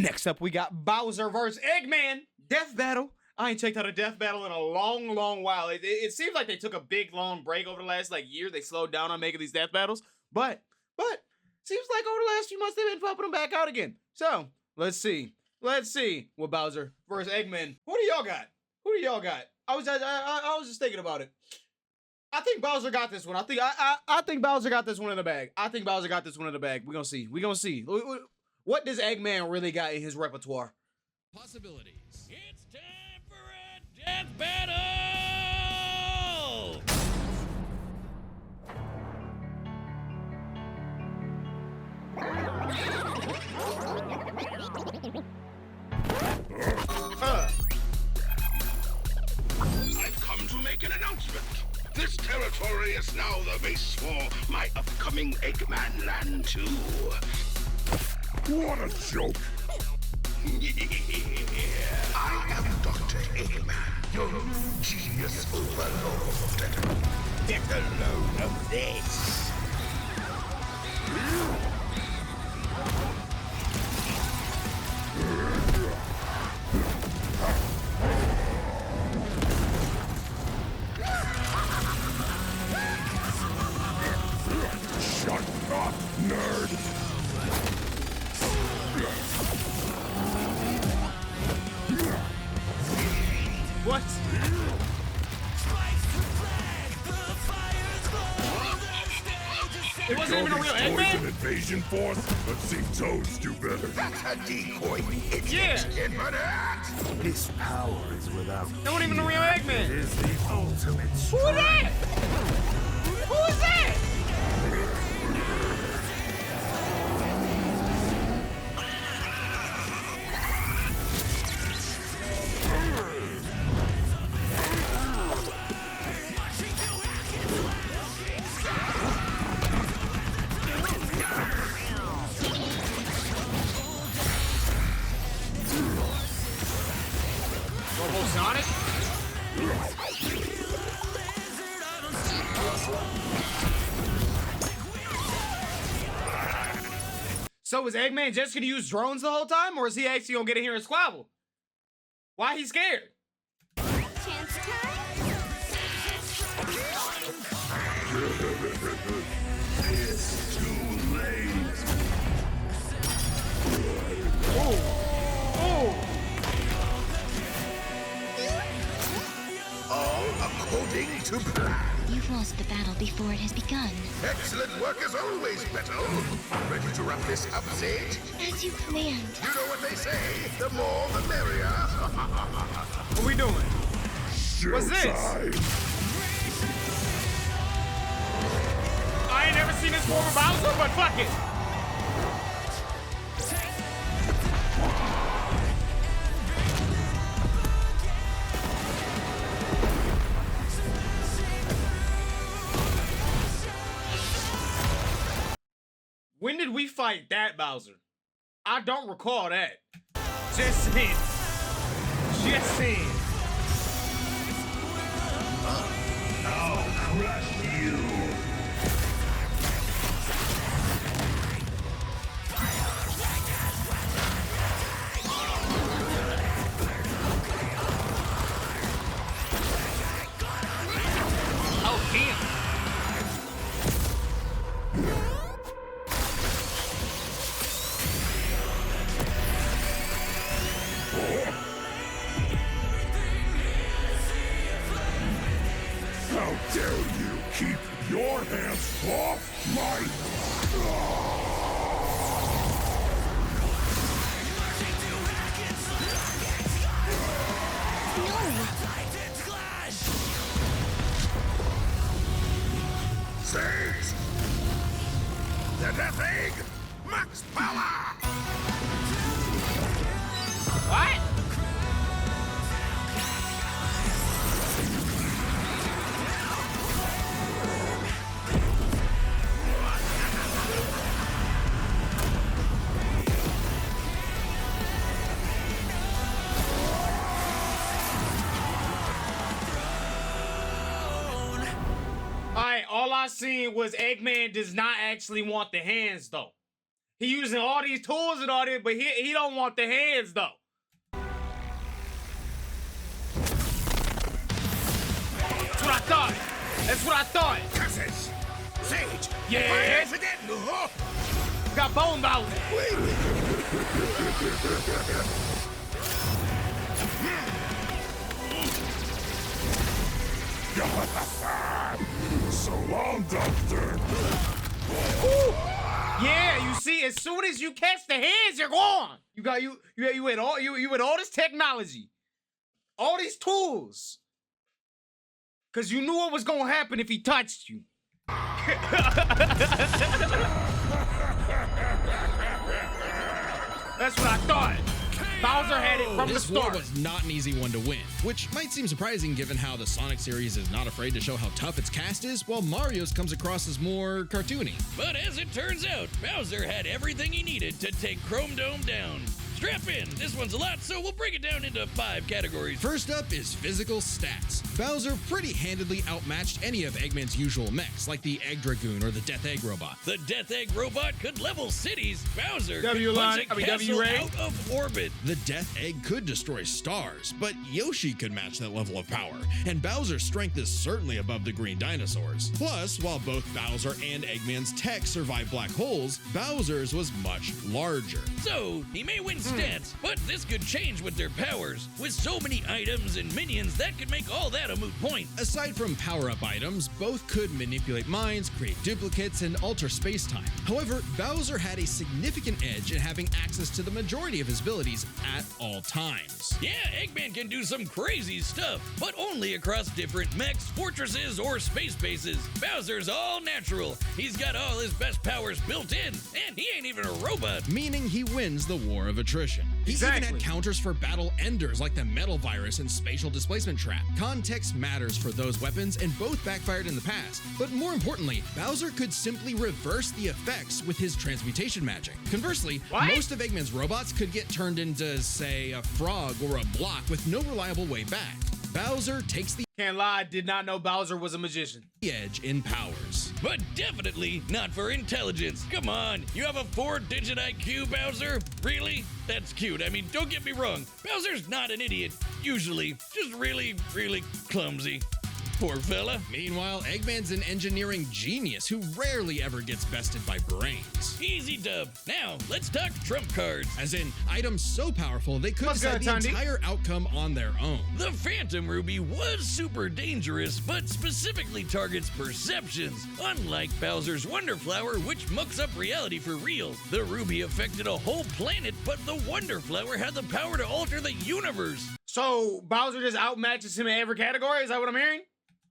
Next up, we got Bowser versus Eggman. Death battle. I ain't checked out a death battle in a long while. It seems like they took a big, long break over the last, year. They slowed down on making these death battles. But, seems like over the last few months, they've been popping them back out again. So, let's see. Let's see what Bowser versus Eggman. Who do y'all got? Who do y'all got? I was just thinking about it. I think Bowser got this one. I think Bowser got this one in the bag. I think Bowser got this one in the bag. We're gonna see. We're gonna see. What does Eggman really got in his repertoire? Possibilities. It's time for a death battle! I've come to make an announcement. This territory is now the base for my upcoming Eggman Land 2. What a joke! I am Dr. Eggman, your new genius overlord. Get a load of this. Shut up, nerd! What? It wasn't even a real Eggman? An invasion force? Let's see Toads do better. That's a decoy. It's Yeah. infinite. His power is without. That wasn't even a real It Eggman. is the ultimate. Who is that? Who is that? Sonic? So is Eggman just gonna use drones the whole time, or is he actually gonna get in here and squabble? Why he scared? Chance time? It's too late. All according to plan. You've lost the battle before it has begun. Excellent work as always, Beto. Ready to wrap this up, Sage? As you planned. You know what they say, the more the merrier. What we doing? What's this? Showtime. I ain't never seen this form of Bowser, but fuck it. When did we fight that Bowser? I don't recall that. Just saying. Just saying. I'll crush you. Oh, damn. How dare you keep your hands off my... Sage! The Death Egg! Max power! What? Alright, all I seen was Eggman does not actually want the hands, though. He using all these tools and all that, but he don't want the hands though. That's what I thought. That's what I thought. Curses! Sage! Yeah. Fire again! Oh, Got bone bowser. So long, Doctor. Yeah, you see, as soon as you catch the hands, you're gone. You had all this technology, all these tools, cause you knew what was gonna happen if he touched you. That's what I thought. Bowser had it from the This war start. was not an easy one to win, which might seem surprising given how the Sonic series is not afraid to show how tough its cast is, while Mario's comes across as more cartoony. But as it turns out, Bowser had everything he needed to take Chrome Dome down. Strap in, this one's a lot, so we'll break it down into 5 categories. First up is physical stats. Bowser pretty handedly outmatched any of Eggman's usual mechs, like the Egg Dragoon or the Death Egg Robot. The Death Egg robot could level cities. Bowser W could line- punch a castle W-ray. out of orbit. The Death Egg could destroy stars, but Yoshi could match that level of power, and Bowser's strength is certainly above the green dinosaurs. Plus, while both Bowser and Eggman's tech survived black holes, Bowser's was much larger. So, he may win stats, but this could change with their powers. With so many items and minions, that could make all that a moot point. Aside from power-up items, both could manipulate minds, create duplicates, and alter space-time. However, Bowser had a significant edge in having access to the majority of his abilities at all times. Yeah, Eggman can do some crazy stuff, but only across different mechs, fortresses, or space bases. Bowser's all natural. He's got all his best powers built in, and he ain't even a robot. Meaning he wins the war of attrition. He even Exactly. had counters for battle enders like the Metal Virus and Spatial Displacement Trap. Context matters for those weapons, and both backfired in the past. But more importantly, Bowser could simply reverse the effects with his transmutation magic. Conversely, What? most of Eggman's robots could get turned into, say, a frog or a block with no reliable way back. Bowser takes the Can't lie, I did not know Bowser was a magician. edge in powers. But definitely not for intelligence. Come on, you have a 4-digit IQ, Bowser? Really? That's cute. I mean, don't get me wrong. Bowser's not an idiot, usually. Just really, really clumsy. Poor fella. Meanwhile, Eggman's an engineering genius who rarely ever gets bested by brains. Easy dub. Now, let's talk trump cards. As in, items so powerful they could What's decide good, the Tandy? entire outcome on their own. The Phantom Ruby was super dangerous, but specifically targets perceptions. Unlike Bowser's Wonder Flower, which mucks up reality for real. The Ruby affected a whole planet, but the Wonder Flower had the power to alter the universe. So Bowser just outmatches him in every category? Is that what I'm hearing?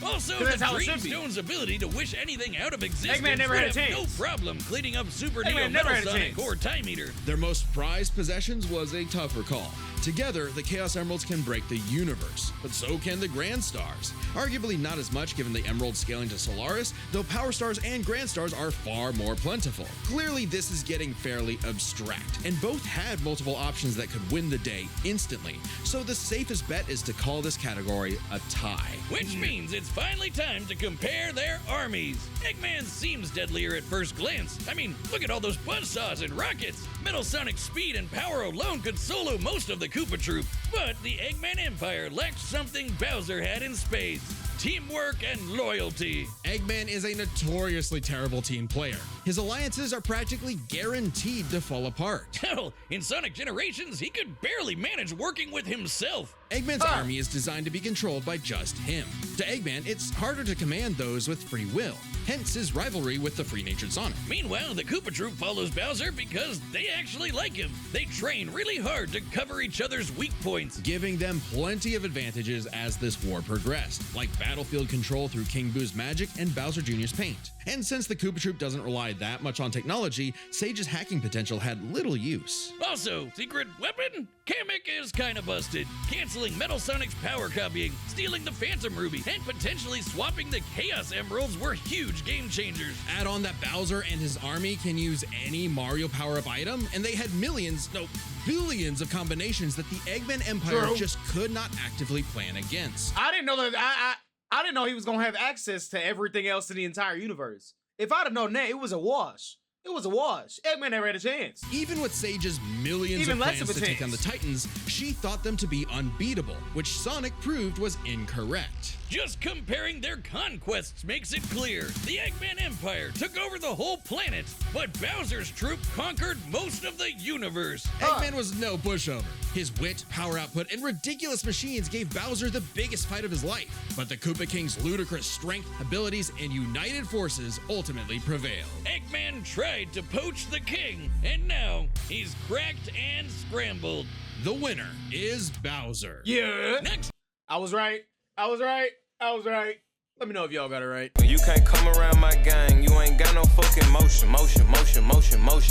Also, That's the how it Dream should be. Stone's ability to wish anything out of existence Eggman never would had a have chance. no problem cleaning up Super Eggman Neo never Metal had a Sonic chance. or Time Eater. Their most prized possessions was a tougher call. Together, the Chaos Emeralds can break the universe, but so can the Grand Stars. Arguably not as much given the Emeralds scaling to Solaris, though Power Stars and Grand Stars are far more plentiful. Clearly, this is getting fairly abstract, and both had multiple options that could win the day instantly, so the safest bet is to call this category a tie. Which means it's finally time to compare their armies. Eggman seems deadlier at first glance. I mean, look at all those buzzsaws and rockets. Metal Sonic's speed and power alone could solo most of the Koopa Troop. But the Eggman Empire lacked something Bowser had in spades: teamwork and loyalty. Eggman is a notoriously terrible team player. His alliances are practically guaranteed to fall apart. Hell, in Sonic Generations, he could barely manage working with himself. Eggman's army is designed to be controlled by just him. To Eggman, it's harder to command those with free will, hence his rivalry with the free-natured Sonic. Meanwhile, the Koopa Troop follows Bowser because they actually like him. They train really hard to cover each other's weak points. Giving them plenty of advantages as this war progressed, like battlefield control through King Boo's magic and Bowser Jr.'s paint. And since the Koopa Troop doesn't rely that much on technology, Sage's hacking potential had little use. Also, secret weapon? Kamek is kinda busted. Canceling Metal Sonic's power copying, stealing the Phantom Ruby, and potentially swapping the Chaos Emeralds were huge game changers. Add on that Bowser and his army can use any Mario power-up item, and they had millions, no, billions of combinations that the Eggman Empire True. just could not actively plan against. I didn't know that. I didn't know he was gonna have access to everything else in the entire universe. If I'd have known that, it was a wash. It was a wash. Eggman never had a chance. Even with Sage's millions Even of less plans of a to take on chance. the Titans, she thought them to be unbeatable, which Sonic proved was incorrect. Just comparing their conquests makes it clear. The Eggman Empire took over the whole planet, but Bowser's troop conquered most of the universe. Eggman was no pushover. His wit, power output, and ridiculous machines gave Bowser the biggest fight of his life. But the Koopa King's ludicrous strength, abilities, and united forces ultimately prevailed. Eggman tried to poach the king, and now he's cracked and scrambled. The winner is Bowser. Yeah. Next, I was right. I was right. I was right. Let me know if y'all got it right. You can't come around my gang, you ain't got no fucking motion.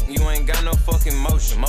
You ain't got no fucking motion.